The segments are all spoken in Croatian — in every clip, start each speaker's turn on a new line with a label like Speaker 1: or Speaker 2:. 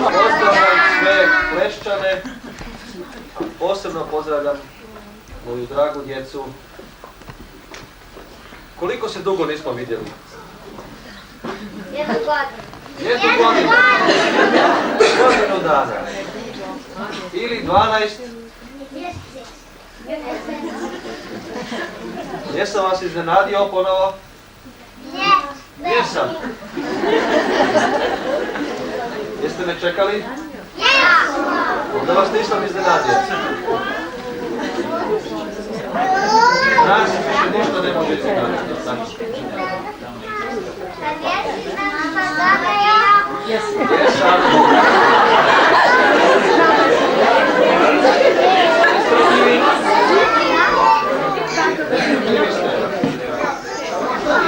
Speaker 1: Pozdravljam sve Kleščane, posebno pozdravljam moju dragu djecu. Koliko se dugo nismo vidjeli?
Speaker 2: 1 godinu.
Speaker 1: 1 godinu. Godinu dana. Ili 12. Jesam vas iznenadio ponovo? Jesam. Jeste me čekali? Onda vas nisam iznenadio. Nas više ništa ne može iznenaditi. Jesam.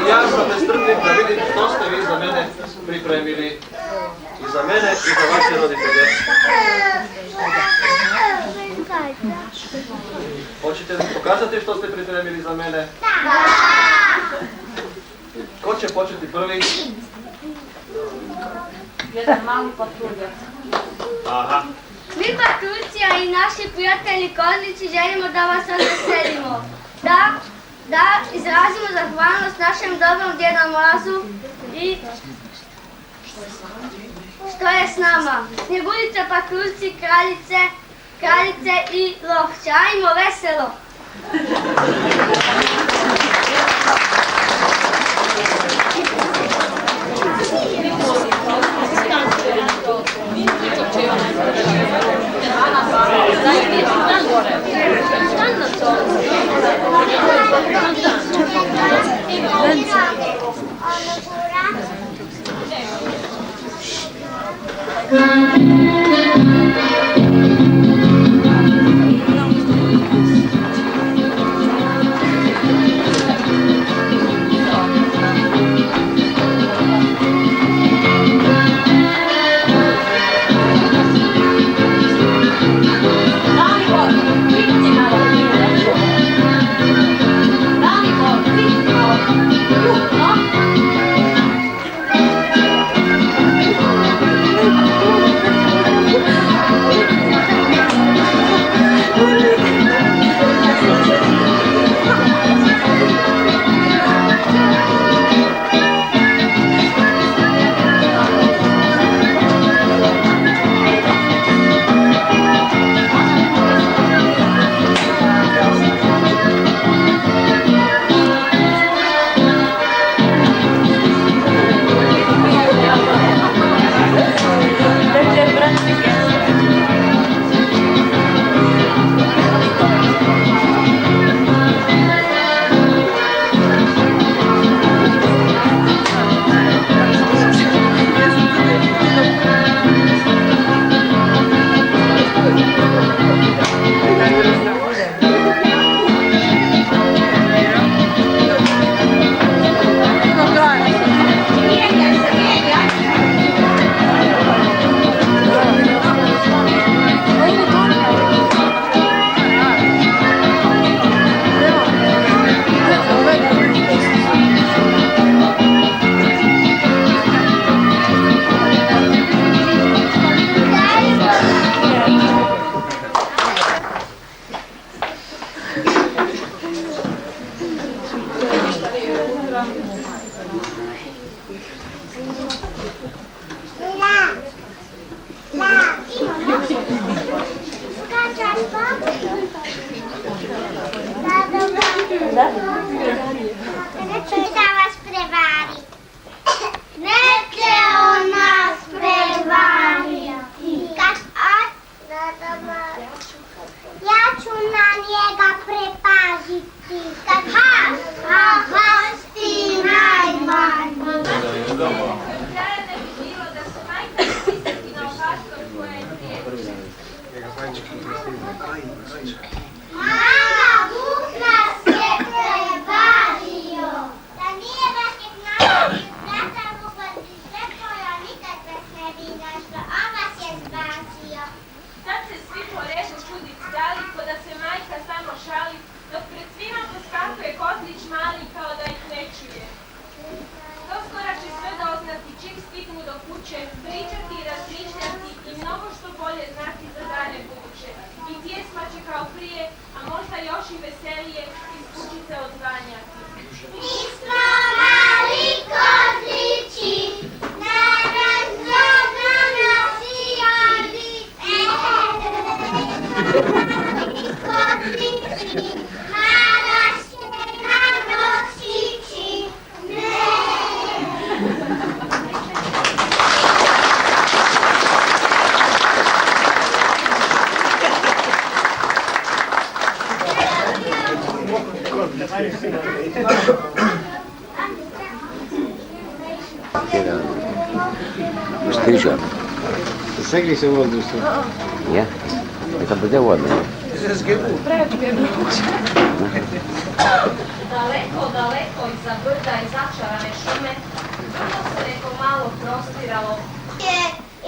Speaker 1: I ja sam nestrpljiv da vidim što ste vi za mene pripremili. I za mene i za vaše roditelje. Hoćete li pokazati što ste pripremili za mene? Da! Ko će početi prvi?
Speaker 3: Jedan mali patruljac.
Speaker 1: Aha.
Speaker 2: Mi patuljci, a i naši prijatelji kozlici želimo da vas razveselimo. Da izrazimo zahvalnost našem dobrom djedu Mrazu i što je s nama. Snjegulica, patuljci, kraljice i lovče. Ajmo veselo!
Speaker 4: Mama, Bóg nas nie przebaczy. Stiže.
Speaker 5: Segli se u vodu su.
Speaker 4: Je? Neka bude vodno.
Speaker 3: Daleko, daleko iza brda i začarane šume, bilo se neko malo prostiralo.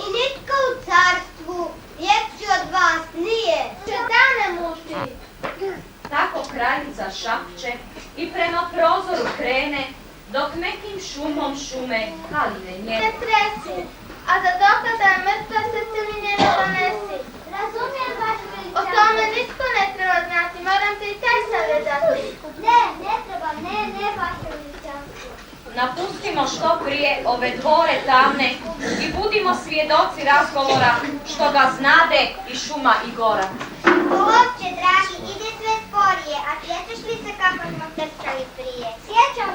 Speaker 2: I nitko u carstvu ljepši od vas nije. Če dane muši.
Speaker 3: Tako kraljica šapće i prema prozoru krene, dok nekim šumom šume haline njene.
Speaker 2: Ne tresi, a za dokada je mrtva srce mi njene donesi. Razumijem vaš veličanstvo. O tome nisko ne treba znati, moram te i taj savjetati. Ne treba, ne vaše veličanstvo.
Speaker 3: Napustimo što prije ove dvore tamne i budimo svjedoci razgovora što ga znade i šuma i gora.
Speaker 2: Ovče, dragi, ide sve sporije, a sjećaš li se kako smo trčali prije? Sjećam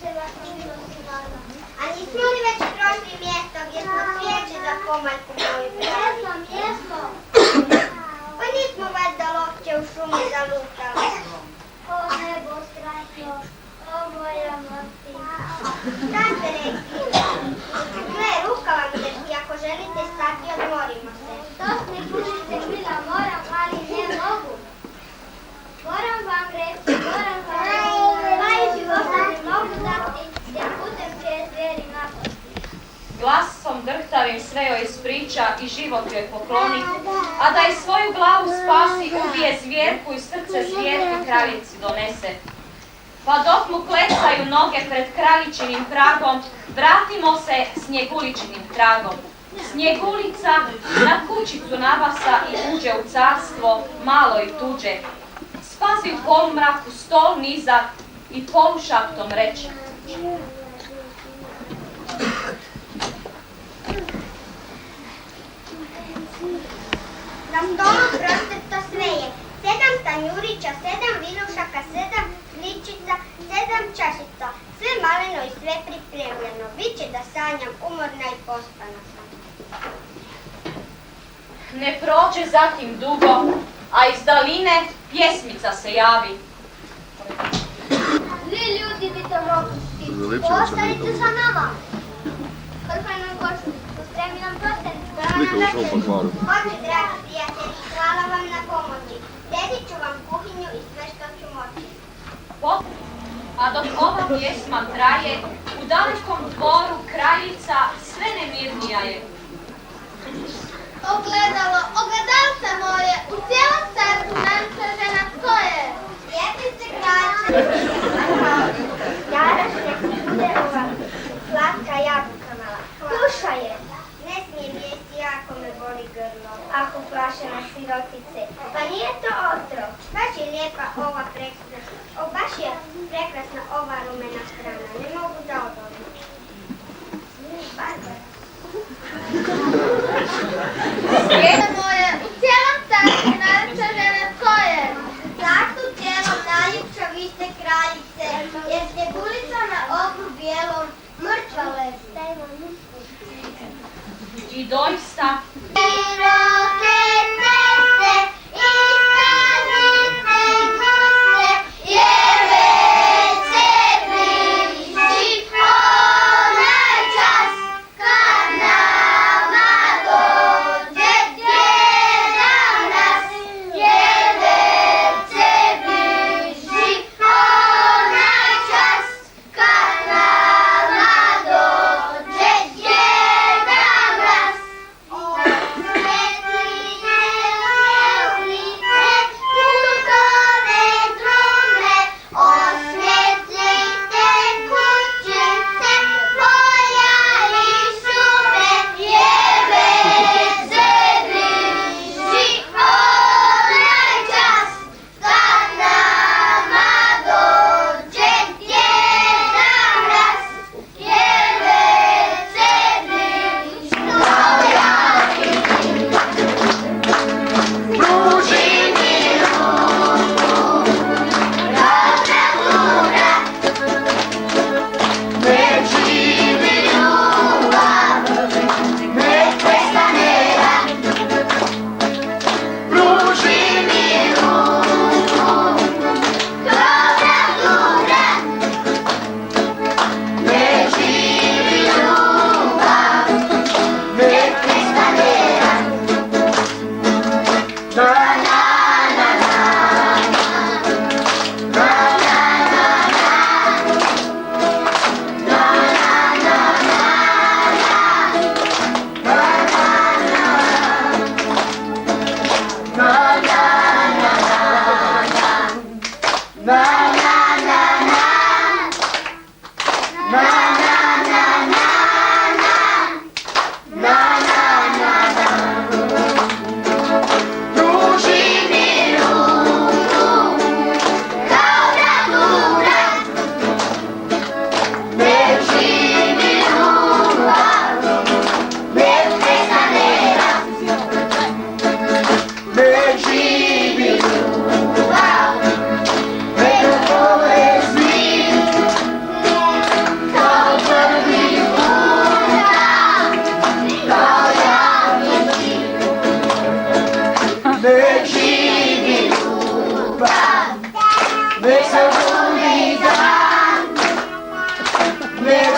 Speaker 2: se da smo bilo sigurno. A nismo li već prošli mjesto gdje smo svijeće za pomaljku moju brali? Jesmo. Pa nismo valjda lovče u šumi zalutali. O nebo strašno, o moja Martina. Šta ste rekli? Gle, rukava mi dečki, ako želite stati, odmorimo se. To ste budite bila, moram, ali ne mogu. Moram vam reći, moji života ne mogu dati, jer putem čije zvijeri napad.
Speaker 3: Glasom drhtavim sve joj ispriča i život joj pokloni, a da i svoju glavu spasi, ubije zvjerku i srce zvjerki kraljici donese. Pa dok mu klecaju noge pred kraljičinim pragom, vratimo se Snjeguličinim tragom. Snjegulica na kućicu nabasa i uđe u carstvo, malo i tuđe. Spazi u polumraku stol nizak i polušaptom reče.
Speaker 2: Na stolu prostrto sve je, 7 tanjurića, 7 vinušaka, 7 sličica, 7 čašica, sve maleno i sve pripremljeno. Biće da sanjam, umorna i pospana sam.
Speaker 3: Ne prođe zatim dugo, a iz daline pjesmica se javi.
Speaker 2: Vi ljudi bi to mogli, ostanite sa nama. Hrpaj nam košulju, pospremi nam prstenicu, da nam večer. Hoće, dragi prijatelji, hvala vam na pomoći. Sredit ću vam kuhinju i sve što ću moći.
Speaker 3: A dok ova pjesma traje, u dalekom dvoru kraljica sve nemirnija je.
Speaker 2: Ogledalce moje, u cijelom carstvu najljepša žena tko je? Lijepi ste kraljice. Jaraš nek bude ova slatka jabuka mala. Kuša je. Ne smijem jesti, jako me boli grlo. Ah, uplašena sirotice. Pa nije to otrov. Baš je lijepa ova prekrasna. Baš je prekrasna ova rumena hrana. Ne mogu da odolim. Barbara. Svijeta moje, u cijelom carstvu najljepša žena tko je? Carstvu cijelom najljepša vi ste kraljice, jer ste gulica na oglu bijelom mrtva leži.
Speaker 3: I doista,
Speaker 2: Široke ceste i stanice guste, jer već se bliži onaj čas kad nama dođe djeda nas, jer već se bliži onaj čas kad nama dođe djeda nas.
Speaker 6: Nek živi ljubav, nek se budi dan, nek